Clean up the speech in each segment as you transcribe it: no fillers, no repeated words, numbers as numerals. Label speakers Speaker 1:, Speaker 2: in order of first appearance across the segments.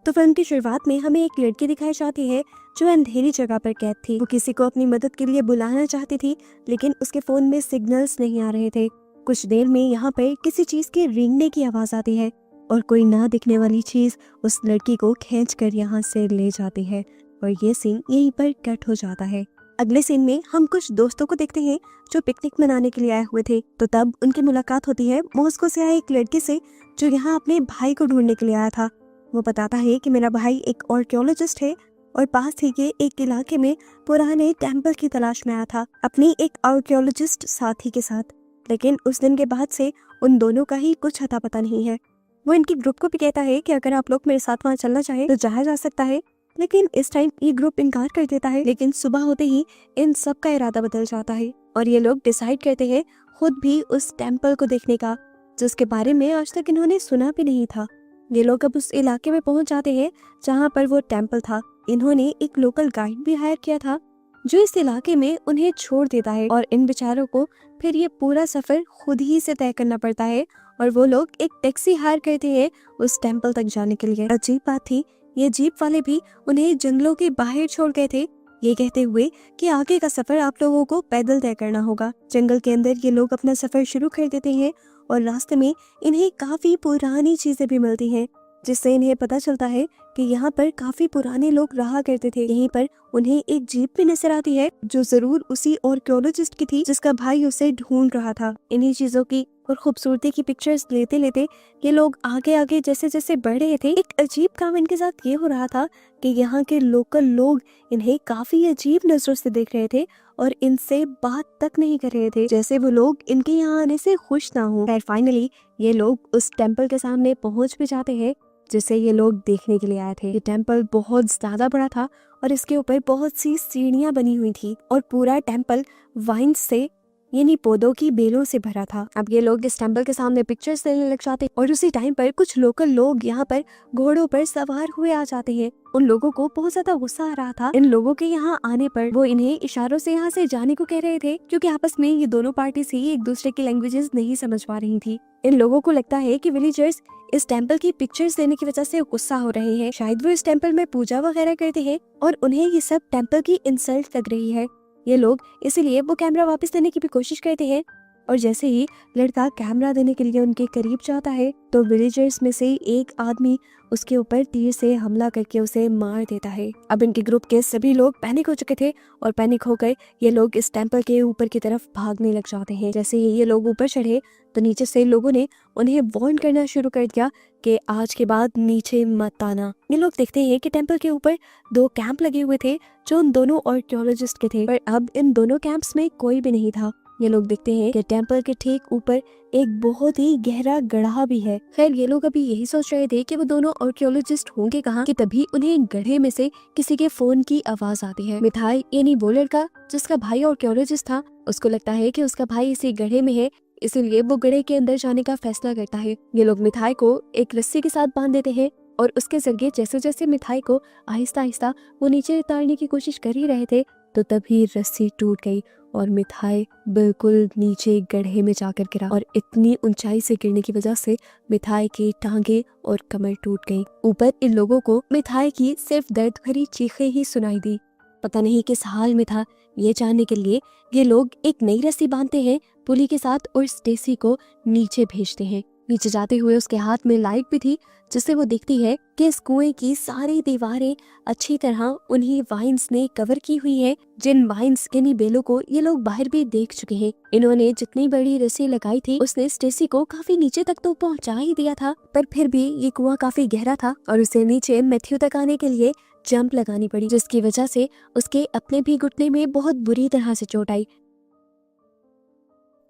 Speaker 1: तो फिल्म की शुरुआत में हमें एक लड़की दिखाई जाती है जो अंधेरी जगह पर कैद थी। वो किसी को अपनी मदद के लिए बुलाना चाहती थी, लेकिन उसके फोन में सिग्नल्स नहीं आ रहे थे। कुछ देर में यहाँ पर किसी चीज के रेंगने की आवाज आती है और कोई ना दिखने वाली चीज उस लड़की को खींच कर यहाँ से ले जाती है और ये सीन यहीं पर कट हो जाता है। अगले सीन में हम कुछ दोस्तों को देखते हैं जो पिकनिक मनाने के लिए आए हुए थे। तो तब उनकी मुलाकात होती है मॉस्को से आए एक लड़के से जो यहाँ अपने भाई को ढूंढने के लिए आया था। वो बताता है कि मेरा भाई एक आर्कियोलॉजिस्ट है और पास ही के एक इलाके में पुराने टेम्पल की तलाश में आया था अपनी एक आर्कियोलॉजिस्ट साथी के साथ। लेकिन उस दिन के बाद से उन दोनों का ही कुछ अता पता नहीं है। वो इनकी ग्रुप को भी कहता है कि अगर आप लोग मेरे साथ वहाँ चलना चाहे तो जाया जा सकता है, लेकिन इस टाइम ये ग्रुप इनकार कर देता है। लेकिन सुबह होते ही इन सब का इरादा बदल जाता है और ये लोग डिसाइड करते हैं खुद भी उस टेम्पल को देखने का, जिसके बारे में आज तक इन्होंने सुना भी नहीं था। ये लोग अब उस इलाके में पहुंच जाते हैं जहां पर वो टेम्पल था। इन्होंने एक लोकल गाइड भी हायर किया था जो इस इलाके में उन्हें छोड़ देता है और इन बेचारों को फिर ये पूरा सफर खुद ही से तय करना पड़ता है और वो लोग एक टैक्सी हायर करते हैं उस टेम्पल तक जाने के लिए। अजीब बात थी, ये जीप वाले भी उन्हें जंगलों के बाहर छोड़ गए थे, ये कहते हुए कि आगे का सफर आप लोगों को पैदल तय करना होगा। जंगल के अंदर ये लोग अपना सफर शुरू कर देते हैं और रास्ते में इन्हें काफी पुरानी चीजें भी मिलती हैं, जिससे इन्हें पता चलता है कि यहाँ पर काफी पुराने लोग रहा करते थे। यहीं पर उन्हें एक जीप भी नजर आती है जो जरूर उसी आर्कियोलॉजिस्ट की थी जिसका भाई उसे ढूंढ रहा था। इन्हीं चीजों की और खूबसूरती की पिक्चर्स लेते लेते ये लोग आगे आगे जैसे जैसे बढ़ रहे थे, एक अजीब काम इनके साथ ये हो रहा था कि यहाँ के लोकल लोग इन्हें काफी अजीब नजरों से देख रहे थे और इनसे बात तक नहीं कर रहे थे, जैसे वो लोग इनके यहाँ आने से खुश ना हो। खैर फाइनली ये लोग उस टेम्पल के सामने पहुंच भी जाते हैं जिसे ये लोग देखने के लिए आए थे। ये टेम्पल बहुत ज्यादा बड़ा था और इसके ऊपर बहुत सी सीढ़ियां बनी हुई थी और पूरा टेम्पल वाइन्स से यानी पौधों की बेलों से भरा था। अब ये लोग इस टेम्पल के सामने पिक्चर्स लेने लग जाते और उसी टाइम पर कुछ लोकल लोग यहाँ पर घोड़ों पर सवार हुए आ जाते हैं। उन लोगों को बहुत ज्यादा गुस्सा आ रहा था इन लोगों के यहाँ आने पर। वो इन्हें इशारों से यहाँ से जाने को कह रहे थे क्योंकि आपस में ये दोनों पार्टीज ही एक दूसरे की लैंग्वेजेस नहीं समझ पा रही थी। इन लोगों को लगता है कि विलेजर्स इस टेम्पल की पिक्चर्स लेने की वजह से गुस्सा हो रहे हैं, शायद वो इस टेम्पल में पूजा वगैरह करते हैं और उन्हें ये सब टेम्पल की इंसल्ट लग रही है। ये लोग इसीलिए वो कैमरा वापस देने की भी कोशिश करते हैं और जैसे ही लड़का कैमरा देने के लिए उनके करीब जाता है तो विलेजर्स में से एक आदमी उसके ऊपर तीर से हमला करके उसे मार देता है। अब इनके ग्रुप के सभी लोग पैनिक हो चुके थे और पैनिक होकर ये लोग इस टेम्पल के ऊपर की तरफ भागने लग जाते हैं। जैसे ही ये लोग ऊपर चढ़े तो नीचे से लोगों ने उन्हें वार्न करना शुरू कर दिया कि आज के बाद नीचे मत आना। ये लोग देखते हैं कि टेम्पल के ऊपर 2 कैंप लगे हुए थे जो उन दोनों आर्कियोलॉजिस्ट के थे, पर अब इन दोनों कैंप्स में कोई भी नहीं था। ये लोग देखते हैं कि टेम्पल के ठीक ऊपर एक बहुत ही गहरा गड्ढा भी है। खैर ये लोग अभी यही सोच रहे थे कि वो दोनों आर्कियोलॉजिस्ट होंगे कहाँ कि तभी उन्हें गड्ढे में से किसी के फोन की आवाज आती है। मिथाई यानी वो लड़का जिसका भाई आर्कियोलॉजिस्ट था, उसको लगता है कि उसका भाई इसी गड्ढे में है, इसीलिए वो गड्ढे के अंदर जाने का फैसला करता है। ये लोग मिथाई को एक रस्सी के साथ बांध देते हैं और उसके जरिए जैसे जैसे मिथाई को आहिस्ता आहिस्ता वो नीचे उतारने की कोशिश कर ही रहे थे तो तभी रस्सी टूट गई और मिथाई बिल्कुल नीचे गड्ढे में जाकर गिरा और इतनी ऊंचाई से गिरने की वजह से मिथाई की टांगे और कमर टूट गई। ऊपर इन लोगों को मिथाई की सिर्फ दर्द भरी चीखें ही सुनाई दी। पता नहीं किस हाल में था, ये जानने के लिए ये लोग एक नई रस्सी बांधते हैं पुली के साथ और स्टेसी को नीचे भेजते हैं। नीचे जाते हुए उसके हाथ में लाइट भी थी जिससे वो देखती है कि इस कुएं की सारी दीवारें अच्छी तरह उन्हीं वाइन्स ने कवर की हुई है, जिन वाइन्स यानी बेलों को ये लोग बाहर भी देख चुके हैं। इन्होंने जितनी बड़ी रस्सी लगाई थी उसने स्टेसी को काफी नीचे तक तो पहुंचा ही दिया था, पर फिर भी ये कुआं काफी गहरा था और उसे नीचे मैथ्यू तक आने के लिए जंप लगानी पड़ी, जिसकी वजह से उसके अपने भी घुटने में बहुत बुरी तरह से चोट आई।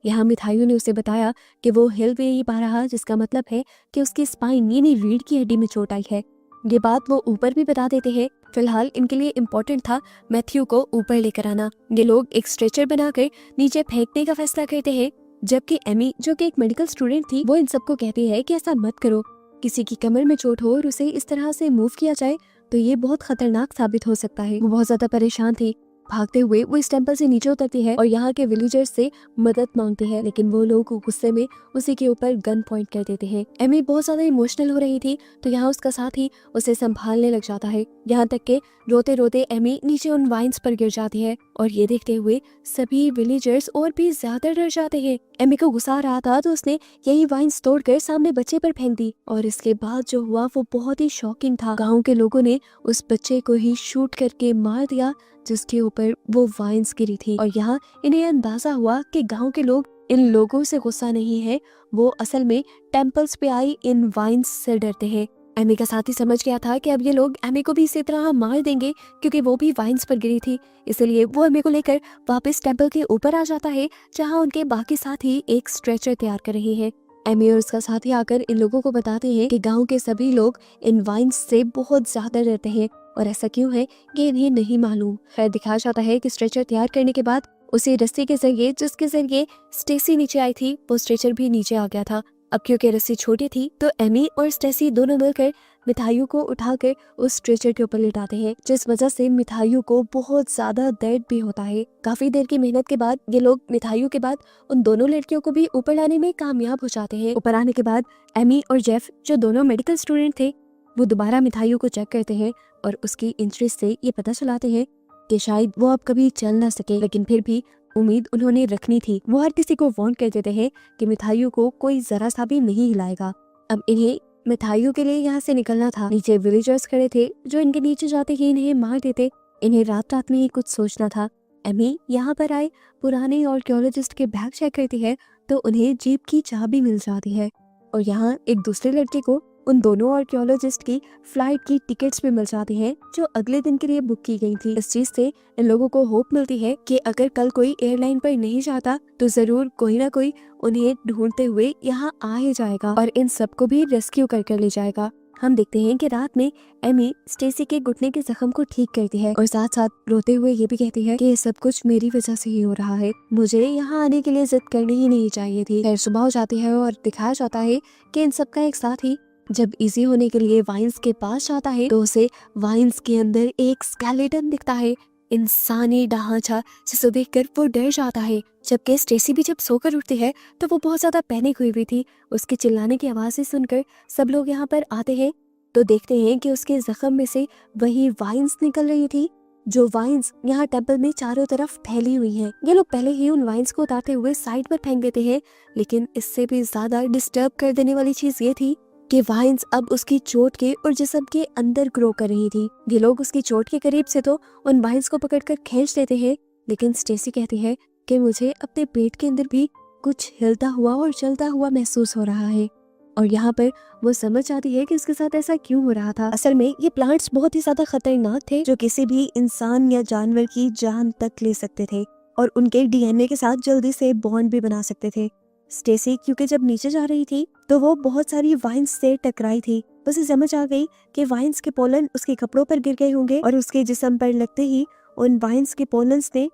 Speaker 1: यहाँ मिथाइयों ने उसे बताया कि वो हिल भी नहीं पा रहा, जिसका मतलब है कि उसकी स्पाइन यानी रीढ़ की हड्डी में चोट आई है। ये बात वो ऊपर भी बता देते हैं। फिलहाल इनके लिए इम्पोर्टेंट था मैथ्यू को ऊपर लेकर आना। ये लोग एक स्ट्रेचर बनाकर नीचे फेंकने का फैसला करते हैं, जबकि एमी जो कि एक मेडिकल स्टूडेंट थी वो इन सबको कहती है कि ऐसा मत करो, किसी की कमर में चोट हो और उसे इस तरह से मूव किया जाए तो ये बहुत खतरनाक साबित हो सकता है। वो बहुत ज्यादा परेशान थी भागते हुए वो इस टेम्पल से नीचे उतरती है और यहाँ के विलेजर्स से मदद मांगती है, लेकिन वो लोग गुस्से में उसी के ऊपर गन पॉइंट कर देते हैं। एमी बहुत ज्यादा इमोशनल हो रही थी, तो यहाँ उसका साथी उसे संभालने लग जाता है। यहाँ तक के रोते रोते एमी नीचे उन वाइन्स पर गिर जाती है और ये देखते हुए सभी विलेजर्स और भी ज्यादा डर जाते हैं। एमी को गुस्सा आ रहा था तो उसने यही वाइन्स तोड़कर सामने बच्चे पर फेंक दी और इसके बाद जो हुआ वो बहुत ही शॉकिंग था। गाँव के लोगों ने उस बच्चे को ही शूट करके मार दिया जिसके ऊपर वो वाइन्स गिरी थी। और यहाँ इन्हें अंदाजा हुआ कि गांव के लोग इन लोगों से गुस्सा नहीं है, वो असल में टेम्पल्स पे आई इन वाइन्स से डरते हैं। एमी का साथी समझ गया था कि अब ये लोग एमी को भी इसी तरह मार देंगे क्योंकि वो भी वाइन्स पर गिरी थी, इसलिए वो एमी को लेकर वापस टेम्पल के ऊपर आ जाता है जहाँ उनके बाकी साथी एक स्ट्रेचर तैयार कर रहे हैं। एमी और उसका साथी आकर इन लोगों को बताते हैं कि गांव के सभी लोग इन वाइन्स से बहुत ज्यादा डरते हैं और ऐसा क्यों है ये इन्हें नहीं मालूम। खैर दिखाया जाता है कि स्ट्रेचर तैयार करने के बाद उसी रस्सी के जरिए जिसके जरिए स्टेसी नीचे आई थी वो स्ट्रेचर भी नीचे आ गया था। अब क्योंकि रस्सी छोटी थी तो एमी और स्टेसी दोनों मिलकर मिठाइयों को उठाकर उस स्ट्रेचर के ऊपर लिटाते हैं, जिस वजह से मिठाइयों को बहुत ज्यादा दर्द भी होता है। काफी देर की मेहनत के बाद ये लोग मिठाइयों के बाद उन दोनों लड़कियों को भी ऊपर लाने में कामयाब हो जाते हैं। ऊपर आने के बाद एमी और जेफ जो दोनों मेडिकल स्टूडेंट थे वो दोबारा मिठाइयों को चेक करते हैं और उसकी इंजरी से ये पता चलाते हैं कि शायद वो अब कभी चल ना सके, लेकिन फिर भी उम्मीद उन्होंने रखनी थी। वो हर किसी को वार्न कर देते हैं कि मिठाइयों को कोई जरा सा भी नहीं हिलाएगा। अब इन्हें मिठाइयों के लिए यहाँ से निकलना था। नीचे विलेजर्स खड़े थे जो इनके नीचे जाते ही इन्हें मार देते। इन्हें रात रात में ही कुछ सोचना था। एमी यहाँ पर आए पुराने आर्कियोलॉजिस्ट के बैग चेक करती है तो उन्हें जीप की चाबी मिल जाती है और यहाँ एक दूसरे लड़के को उन दोनों आर्कियोलॉजिस्ट की फ्लाइट की टिकट्स भी मिल जाती हैं जो अगले दिन के लिए बुक की गई थी। इस चीज से इन लोगों को होप मिलती है कि अगर कल कोई एयरलाइन पर नहीं जाता तो जरूर कोई ना कोई उन्हें ढूंढते हुए यहाँ आ ही जाएगा और इन सबको भी रेस्क्यू कर ले जाएगा। हम देखते हैं कि रात में एमी स्टेसी के घुटने के जख्म को ठीक करती है और साथ साथ रोते हुए ये भी कहती है कि ये सब कुछ मेरी वजह से ही हो रहा है, मुझे यहाँ आने के लिए जिद करनी ही नहीं चाहिए थी। खैर सुबह हो जाती है और दिखाया जाता है कि इन सबका एक साथी जब इजी होने के लिए वाइन्स के पास जाता है तो उसे वाइन्स के अंदर एक स्केलेटन दिखता है, इंसानी ढांचा, जिसे देखकर वो डर जाता है। जबकि स्टेसी भी जब सोकर उठती है तो वो बहुत ज्यादा पैनिक हुई थी। उसके चिल्लाने की आवाज़ें सुनकर सब लोग यहाँ पर आते हैं तो देखते हैं कि उसके जख्म में से वही वाइन्स निकल रही थी जो वाइन्स यहाँ टेम्पल में चारों तरफ फैली हुई हैं। ये लोग पहले ही उन वाइन्स को उतारते हुए साइड पर फेंक देते हैं, लेकिन इससे भी ज्यादा डिस्टर्ब कर देने वाली चीज ये थी कि वाइन्स अब उसकी चोट के और जिस्म के अंदर ग्रो कर रही थी। ये लोग उसकी चोट के करीब से तो उन वाइन्स को पकड़कर खींच देते हैं, लेकिन स्टेसी कहती है कि मुझे अपने पेट के अंदर भी कुछ हिलता हुआ और चलता हुआ महसूस हो रहा है। और यहाँ पर वो समझ जाती है कि उसके साथ ऐसा क्यों हो रहा था। असल में ये प्लांट्स बहुत ही ज्यादा खतरनाक थे जो किसी भी इंसान या जानवर की जान तक ले सकते थे और उनके डीएनए के साथ जल्दी से बॉन्ड भी बना सकते थे। स्टेसी क्योंकि जब नीचे जा रही थी तो वो बहुत सारी वाइन्स से टकराई थी। उसे समझ आ गई कि वाइन्स के पोलन उसके कपड़ों पर गिर गए होंगे और उसके जिस्म पर लगते ही उन वाइन्स के पोलन्स ने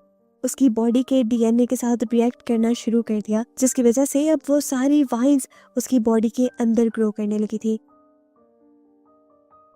Speaker 1: उसकी बॉडी के डीएनए के साथ रिएक्ट करना शुरू कर दिया, जिसकी वजह से अब वो सारी वाइन्स उसकी बॉडी के अंदर ग्रो करने लगी थी।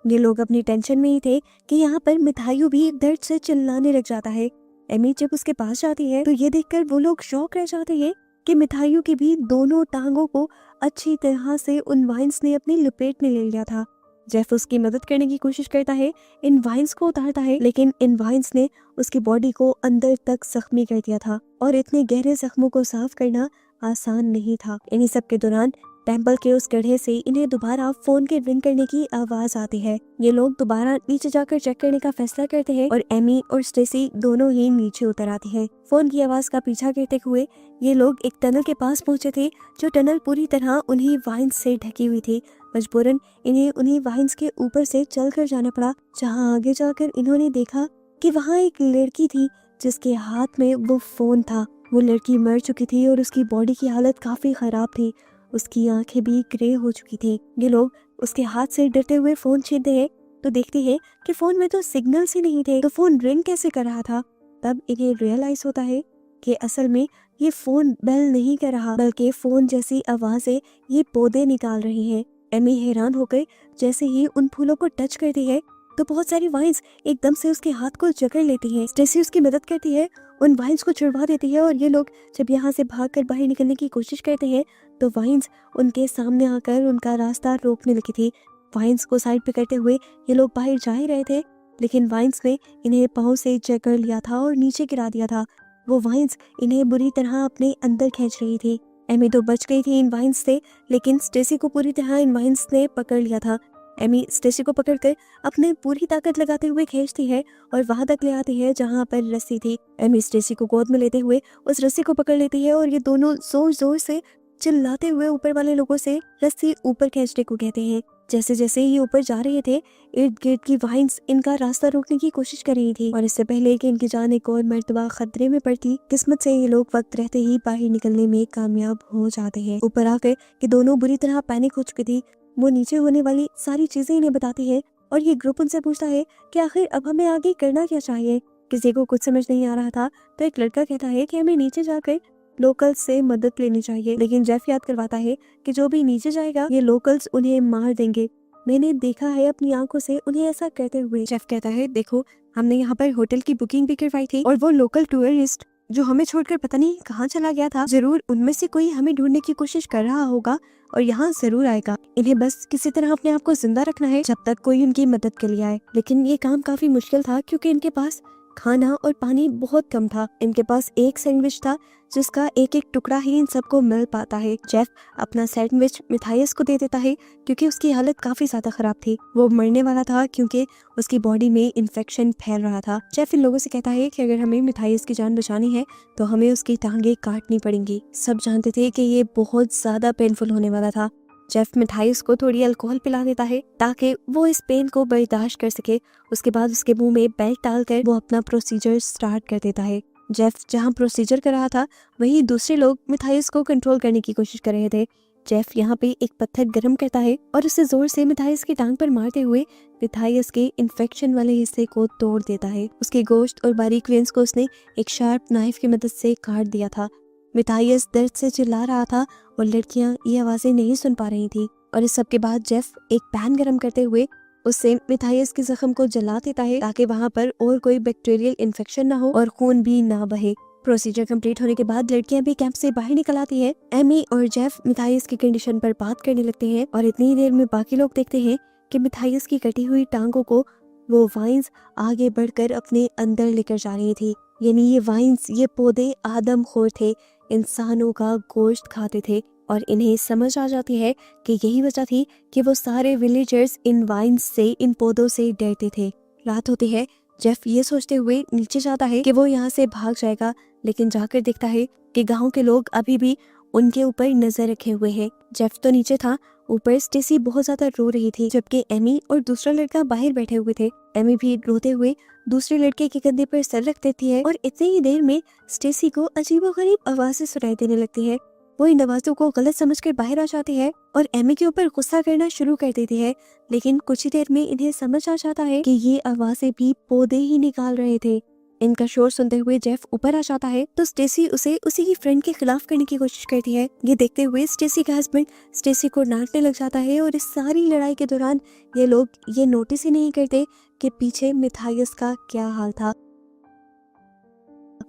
Speaker 1: ये लोग अपनी टेंशन में ही थे कि यहाँ पर मिठाइयों भी दर्द से चिल्लाने लग जाता है। एमी जब उसके पास जाती है तो ये देखकर वो लोग शॉक रह जाते हैं कि मिठाइयों की भी दोनों टांगों को अच्छी तरह से उन वाइन्स ने अपनी लपेट में ले लिया था। जेफ उसकी मदद करने की कोशिश करता है, इन वाइन्स को उतारता है, लेकिन इन वाइन्स ने उसकी बॉडी को अंदर तक जख्मी कर दिया था और इतने गहरे जख्मों को साफ करना आसान नहीं था। इन्हीं सब के दौरान टेम्पल के उस गड्ढे से इन्हें दोबारा फोन के रिंग करने की आवाज आती है। ये लोग दोबारा नीचे जाकर चेक करने का फैसला करते हैं और एमी और स्टेसी दोनों ही नीचे उतर आती हैं। फोन की आवाज का पीछा करते हुए ये लोग एक टनल के पास पहुंचे थे जो टनल पूरी तरह उन्हीं वाइन्स से ढकी हुई थी। मजबूरन इन्हें उन्हीं वाइन्स के ऊपर से चलकर जाना पड़ा, जहाँ आगे जाकर इन्होंने देखा कि वहाँ एक लड़की थी जिसके हाथ में वो फोन था। वो लड़की मर चुकी थी और उसकी बॉडी की हालत काफी खराब थी, उसकी आंखें भी ग्रे हो चुकी थी। ये लोग उसके हाथ से डरते हुए फोन छीनते हैं तो देखते हैं कि फोन में तो सिग्नल्स ही नहीं थे, तो फोन रिंग कैसे कर रहा था। तब इन्हें रियलाइज होता है कि असल में ये फोन बेल नहीं कर रहा, बल्कि फोन जैसी आवाजें ये पौधे निकाल रही हैं। एमी हैरान होकर जैसे ही उन फूलों को टच करती है तो बहुत सारी वाइन्स एकदम से उसके हाथ को जकड़ लेती हैं। स्टेसी उसकी मदद करती है, उन वाइन्स को छुड़वा देती है और ये लोग जब यहाँ से भागकर बाहर निकलने की कोशिश करते हैं तो वाइन्स उनके सामने आकर उनका रास्ता रोकने लगी थी। वाइन्स को साइड पे करते हुए ये लोग बाहर जा ही रहे थे, लेकिन वाइन्स ने इन्हें पाँव से जकड़ लिया था और नीचे गिरा दिया था। वो वाइन्स इन्हें बुरी तरह अपने अंदर खींच रही थी। एमी तो बच गई थी इन वाइन्स से, लेकिन स्टेसी को पूरी तरह इन वाइन्स ने पकड़ लिया था। एमी स्टेसी को पकड़कर अपने पूरी ताकत लगाते हुए खींचती है और वहां तक ले आती है जहां पर रस्सी थी। एमी स्टेसी को गोद में लेते हुए उस रस्सी को पकड़ लेती है और ये दोनों जोर जोर से चिल्लाते हुए ऊपर वाले लोगों से रस्सी ऊपर खींचने को कहते हैं। जैसे जैसे ये ऊपर जा रहे थे, इर्द गिर्द की वाइन्स इनका रास्ता रोकने की कोशिश कर रही थी और इससे पहले कि इनकी जान एक और मर्तबा खतरे में पड़ती, किस्मत से ये लोग वक्त रहते ही बाहर निकलने में कामयाब हो जाते हैं। ऊपर आकर कि दोनों बुरी तरह पैनिक हो चुकी थी, वो नीचे होने वाली सारी चीजें इन्हें बताती है और ये ग्रुप उनसे पूछता है कि आखिर अब हमें आगे करना क्या चाहिए। किसी को कुछ समझ नहीं आ रहा था तो एक लड़का कहता है कि हमें नीचे जाकर लोकल्स से मदद लेनी चाहिए, लेकिन जेफ याद करवाता है कि जो भी नीचे जाएगा ये लोकल्स उन्हें मार देंगे। मैंने देखा है अपनी आंखों से उन्हें ऐसा कहते हुए। जेफ कहता है, देखो हमने यहाँ पर होटल की बुकिंग भी करवाई थी और वो लोकल टूरिस्ट जो हमें छोड़कर पता नहीं कहाँ चला गया था, जरूर उनमें से कोई हमें ढूंढने की कोशिश कर रहा होगा और यहाँ जरूर आएगा। इन्हें बस किसी तरह अपने आप को जिंदा रखना है जब तक कोई उनकी मदद के लिए आए। लेकिन ये काम काफी मुश्किल था क्योंकि इनके पास खाना और पानी बहुत कम था। इनके पास एक सैंडविच था जिसका एक एक टुकड़ा ही इन सबको मिल पाता है। जेफ अपना सैंडविच मिथाइस को दे देता है क्योंकि उसकी हालत काफी ज्यादा खराब थी। वो मरने वाला था क्योंकि उसकी बॉडी में इन्फेक्शन फैल रहा था। जेफ इन लोगों से कहता है कि अगर हमें मिथाइस की जान बचानी है तो हमें उसकी टांगे काटनी पड़ेंगी। सब जानते थे कि ये बहुत ज्यादा पेनफुल होने वाला था। जेफ मिथाइस को थोड़ी अल्कोहल पिला देता है ताकि वो इस पेन को बर्दाश्त कर सके। उसके बाद उसके मुंह में बेल्ट डालकर वो अपना प्रोसीजर स्टार्ट कर देता है। जेफ जहां प्रोसीजर कर रहा था वहीं दूसरे लोग मिथाइस को कंट्रोल करने की कोशिश कर रहे थे। जेफ यहाँ पे एक पत्थर गर्म करता है और उसे जोर से मिथाइस की टांग पर मारते हुए मिथाइस के इन्फेक्शन वाले हिस्से को तोड़ देता है। उसके गोश्त और बारीक वेन्स को उसने एक शार्प नाइफ की मदद से काट दिया था। मिथाइस दर्द से चिल्ला रहा था और लड़कियां ये आवाजें नहीं सुन पा रही थी। और इस सब के बाद जेफ एक पैन गरम करते हुए उससे मिथाइस के जख्म को जला देता है ताकि वहां पर और कोई बैक्टीरियल इन्फेक्शन ना हो और खून भी ना बहे। प्रोसीजर कंप्लीट होने के बाद लड़कियां भी कैंप से बाहर निकल आती है। एमी और जेफ मिथाइस की कंडीशन पर बात करने लगते हैं और इतनी देर में बाकी लोग देखते हैं कि मिथाइस की कटी हुई टांगों को वो वाइन्स आगे बढ़कर अपने अंदर लेकर जा रही थी। यानी ये वाइन्स, ये पौधे आदमखोर थे, इंसानों का गोश्त खाते थे और इन्हें समझ आ जाती है कि यही वजह थी कि वो सारे विलेजर्स इन वाइन्स से, इन पौधों से डरते थे। रात होती है। जेफ ये सोचते हुए नीचे जाता है कि वो यहाँ से भाग जाएगा, लेकिन जाकर देखता है कि गांव के लोग अभी भी उनके ऊपर नजर रखे हुए हैं। जेफ तो नीचे था, ऊपर स्टेसी बहुत ज्यादा रो रही थी जबकि एमी और दूसरा लड़का बाहर बैठे हुए थे। एमी भी रोते हुए दूसरे लड़के के कंधे पर सर रख देती है और इतनी ही देर में स्टेसी को अजीबोगरीब आवाजें सुनाई देने लगती है। वो इन आवाजों को गलत समझकर बाहर आ जाती है और एमी के ऊपर गुस्सा करना शुरू कर देती है, लेकिन कुछ ही देर में इन्हें समझ आ जाता है कि ये आवाजें भी पौधे ही निकाल रहे थे। इनका शोर सुनते हुए जेफ ऊपर आ जाता है तो स्टेसी उसे उसी की फ्रेंड के खिलाफ करने की कोशिश करती है। ये देखते हुए स्टेसी का हस्बैंड स्टेसी को डांटने लग जाता है और इस सारी लड़ाई के दौरान ये लोग ये नोटिस ही नहीं करते कि पीछे मिथाइस का क्या हाल था।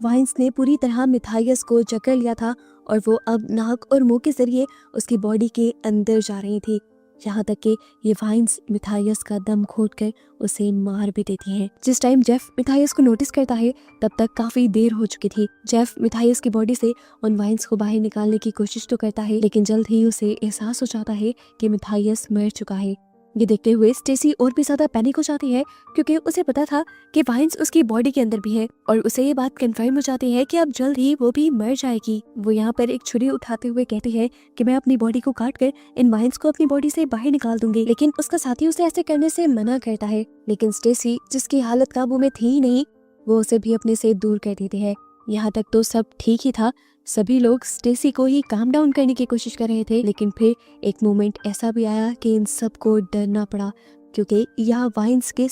Speaker 1: वाइन्स ने पूरी तरह मिथाइस को जकड़ लिया था और वो अब नाक और मुंह के जरिए उसकी बॉडी के अंदर जा रही थी, यहाँ तक कि ये वाइन्स मिथाइस का दम घोंटकर उसे मार भी देती हैं। जिस टाइम जेफ मिथाइस को नोटिस करता है तब तक काफी देर हो चुकी थी। जेफ मिथाइस की बॉडी से उन वाइन्स को बाहर निकालने की कोशिश तो करता है, लेकिन जल्द ही उसे एहसास हो जाता है कि मिथाइस मर चुका है। ये देखते हुए स्टेसी और भी ज्यादा पैनिक हो जाती है क्योंकि उसे पता था कि वाइन्स उसकी बॉडी के अंदर भी है और उसे ये बात कंफर्म हो जाती है कि अब जल्द ही वो भी मर जाएगी। वो यहाँ पर एक छुरी उठाते हुए कहती है कि मैं अपनी बॉडी को काट कर इन वाइन्स को अपनी बॉडी से बाहर निकाल दूंगी, लेकिन उसका साथी उसे ऐसे करने से मना करता है। लेकिन स्टेसी, जिसकी हालत काबू में थी ही नहीं, वो उसे भी अपने से दूर कर देती है। यहाँ तक तो सब ठीक ही था, सभी लोग स्टेसी को ही काम डाउन करने की कोशिश कर रहे थे, लेकिन फिर एक मोमेंट ऐसा भी आया कि इन सबको डरना पड़ा क्योंकि यहाँ वाइन्स के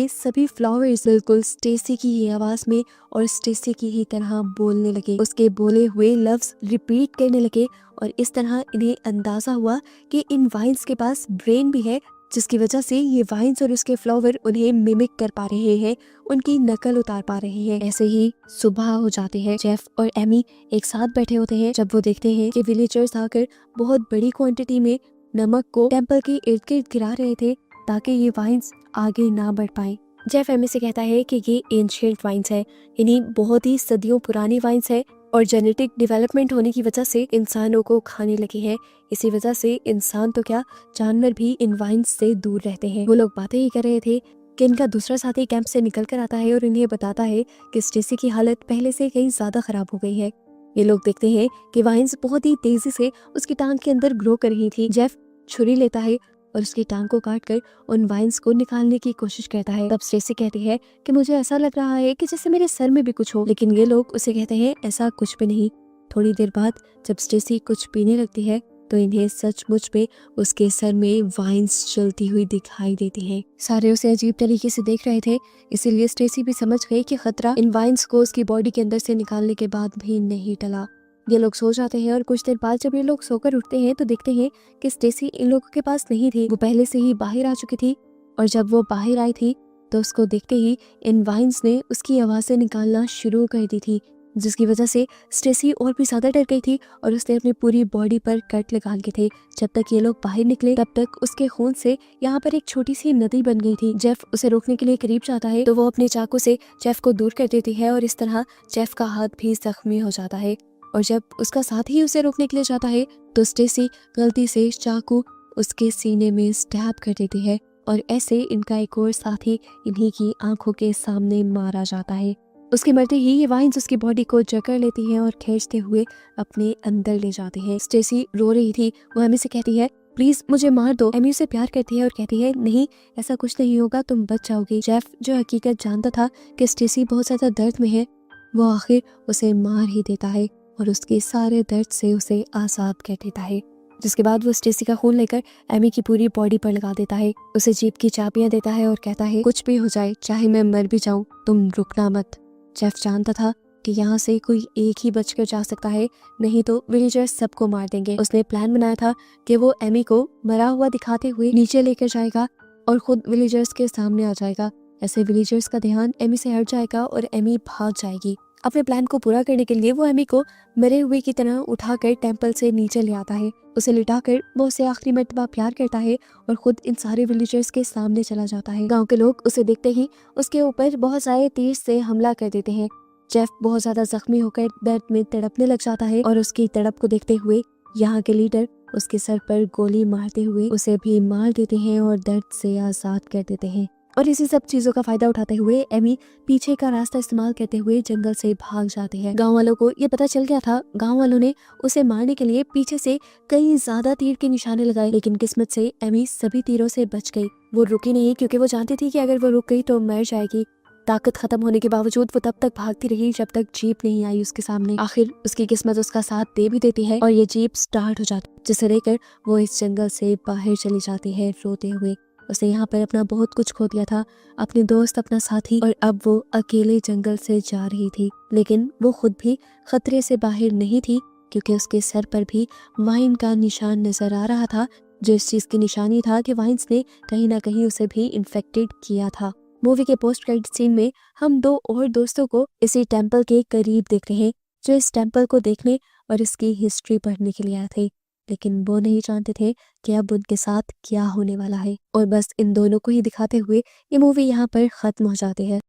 Speaker 1: सभी फ्लावर्स बिल्कुल स्टेसी की ही आवाज में और स्टेसी की ही तरह बोलने लगे, उसके बोले हुए लफ्ज रिपीट करने लगे और इस तरह इन्हें अंदाजा हुआ कि इन वाइन्स के पास ब्रेन भी है जिसकी वजह से ये वाइन्स और उसके फ्लावर उन्हें मिमिक कर पा रहे हैं, उनकी नकल उतार पा रहे हैं। ऐसे ही सुबह हो जाती है। जेफ और एमी एक साथ बैठे होते हैं जब वो देखते हैं कि विलेजर्स आकर बहुत बड़ी क्वांटिटी में नमक को टेम्पल के इर्द गिर्द गिरा रहे थे ताकि ये वाइन्स आगे ना बढ़ पाए। जेफ एमी से कहता है कि ये एंशिएंट वाइन्स है, यानी बहुत ही सदियों पुरानी वाइन्स है और जेनेटिक डेवलपमेंट होने की वजह से इंसानों को खाने लगी है। इसी वजह से इंसान तो क्या, जानवर भी इन वाइन्स से दूर रहते हैं। वो लोग बातें ही कर रहे थे कि इनका दूसरा साथी कैंप से निकल कर आता है और इन्हें बताता है कि स्टेसी की हालत पहले से कहीं ज्यादा खराब हो गई है। ये लोग देखते हैं कि वाइन्स बहुत ही तेजी से उसकी टांग के अंदर ग्रो कर रही थी। जेफ छुरी लेता है और उसकी टांग को काट कर उन वाइन्स को निकालने की कोशिश करता है। तब स्टेसी कहती है कि मुझे ऐसा लग रहा है कि जैसे मेरे सर में भी कुछ हो, लेकिन ये लोग उसे कहते हैं ऐसा कुछ भी नहीं। थोड़ी देर बाद जब स्टेसी कुछ पीने लगती है तो इन्हें सचमुच में उसके सर में वाइन्स चलती हुई दिखाई देती हैं। सारे उसे अजीब तरीके से देख रहे थे, इसीलिए स्टेसी भी समझ गई कि खतरा इन वाइन्स को उसकी बॉडी के अंदर से निकालने के बाद भी नहीं टला। ये लोग सो जाते हैं और कुछ देर बाद जब ये लोग सोकर उठते हैं तो देखते हैं कि स्टेसी इन लोगों के पास नहीं थी। वो पहले से ही बाहर आ चुकी थी और जब वो बाहर आई थी तो उसको देखते ही इन वाइन्स ने उसकी आवाज़ें निकालना शुरू कर दी थी, जिसकी वजह से स्टेसी और भी ज्यादा डर गई थी और उसने अपनी पूरी बॉडी पर कट लगा लिए थे। जब तक ये लोग बाहर निकले तब तक उसके खून से यहाँ पर एक छोटी सी नदी बन गई थी। जेफ उसे रोकने के लिए करीब जाता है तो वो अपने चाकू से जेफ को दूर कर देती है और इस तरह जेफ का हाथ भी जख्मी हो जाता है। और जब उसका साथी उसे रोकने के लिए जाता है तो स्टेसी गलती से चाकू उसके सीने में स्टैब कर देती है और ऐसे इनका एक और साथी इन्हीं की आंखों के सामने मारा जाता है। उसके मरते ही ये वाइन्स उसकी बॉडी को जकड़ लेती हैं और खींचते हुए अपने अंदर ले जाते हैं। स्टेसी रो रही थी, वो एमी से कहती है प्लीज मुझे मार दो। एमी उसे प्यार करती है और कहती है नहीं, ऐसा कुछ नहीं होगा, तुम बच जाओगी। जेफ जो हकीकत जानता था कि स्टेसी बहुत ज्यादा दर्द में है, वो आखिर उसे मार ही देता है और उसके सारे दर्द से उसे आजाद कर देता है। जिसके बाद वो स्टेसी का खून लेकर एमी की पूरी बॉडी पर लगा देता है, उसे जीप की चाबियां देता है और कहता है कुछ भी हो जाए, चाहे मैं मर भी जाऊं, तुम रुकना मत। जेफ जानता था कि यहाँ से कोई एक ही बचकर जा सकता है, नहीं तो विलेजर्स सबको मार देंगे। उसने प्लान बनाया था कि वो एमी को मरा हुआ दिखाते हुए नीचे लेकर जाएगा और खुद विलेजर्स के सामने आ जाएगा। ऐसे विलेजर्स का ध्यान एमी से हट जाएगा और एमी भाग जाएगी। अपने प्लान को पूरा करने के लिए वो एमी को मरे हुए की तरह उठाकर टेंपल से नीचे ले आता है। उसे लिटाकर वो उसे आखिरी मर्तबा प्यार करता है और खुद इन सारे विलेजर्स के सामने चला जाता है। गांव के लोग उसे देखते ही उसके ऊपर बहुत सारे तीर से हमला कर देते हैं। जेफ बहुत ज्यादा जख्मी होकर दर्द में तड़पने लग जाता है और उसकी तड़प को देखते हुए यहाँ के लीडर उसके सर पर गोली मारते हुए उसे भी मार देते हैं और दर्द से आजाद कर देते हैं। और इसी सब चीजों का फायदा उठाते हुए एमी पीछे का रास्ता इस्तेमाल करते हुए जंगल से भाग जाते हैं। गांव वालों को ये पता चल गया था। गांव वालों ने उसे मारने के लिए पीछे से कई ज्यादा तीर के निशाने लगाए, लेकिन किस्मत से एमी सभी तीरों से बच गई। वो रुकी नहीं क्योंकि वो जानती थी कि अगर वो रुक गई तो मर जाएगी। ताकत खत्म होने के बावजूद वो तब तक भागती रही जब तक जीप नहीं आई उसके सामने। आखिर उसकी किस्मत उसका साथ दे भी देती है और ये जीप स्टार्ट हो जाती है, जिसे लेकर वो इस जंगल से बाहर चली जाती है रोते हुए। उसने यहाँ पर अपना बहुत कुछ खो दिया था, अपने दोस्त, अपना साथी, और अब वो अकेले जंगल से जा रही थी। लेकिन वो खुद भी खतरे से बाहर नहीं थी क्योंकि उसके सर पर भी वाइन का निशान नजर आ रहा था, जो इस चीज की निशानी था कि वाइन्स ने कहीं ना कहीं उसे भी इन्फेक्टेड किया था। मूवी के पोस्ट क्रेडिट सीन में हम दो और दोस्तों को इसी टेम्पल के करीब देखते हैं जो इस टेम्पल को देखने और इसकी हिस्ट्री पढ़ने के लिए आए थे, लेकिन वो नहीं जानते थे कि अब उनके साथ क्या होने वाला है। और बस इन दोनों को ही दिखाते हुए ये मूवी यहाँ पर खत्म हो जाती है।